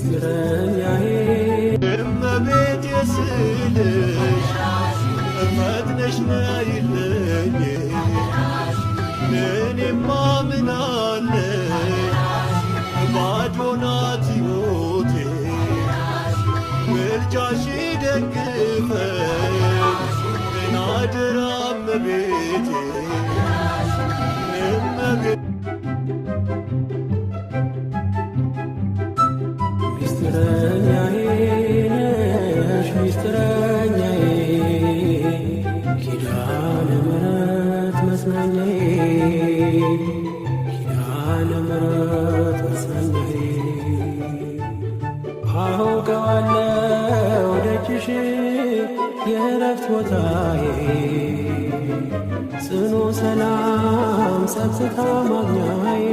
ሚስጥረኛዬ እመቤቴ ስልሽ ፈጥነሽ ነይልኝ እኔማ ምናለኝ ባዶ ናት ሕይወቴ ምልጃሽ ደግፈኝ አደራ እመቤቴ ሚስጥረኛዬ ነሽ ሚስጥረኛዬ ኪዳነ ምሕረት መጽናኛዬ ኪዳነ ምሕረት መጽናኛዬ አውቀዋለሁ ደጅሽ የእረፍት ቦታዬ ጽኑ ሰላም ጸጥታ ማግኛዬ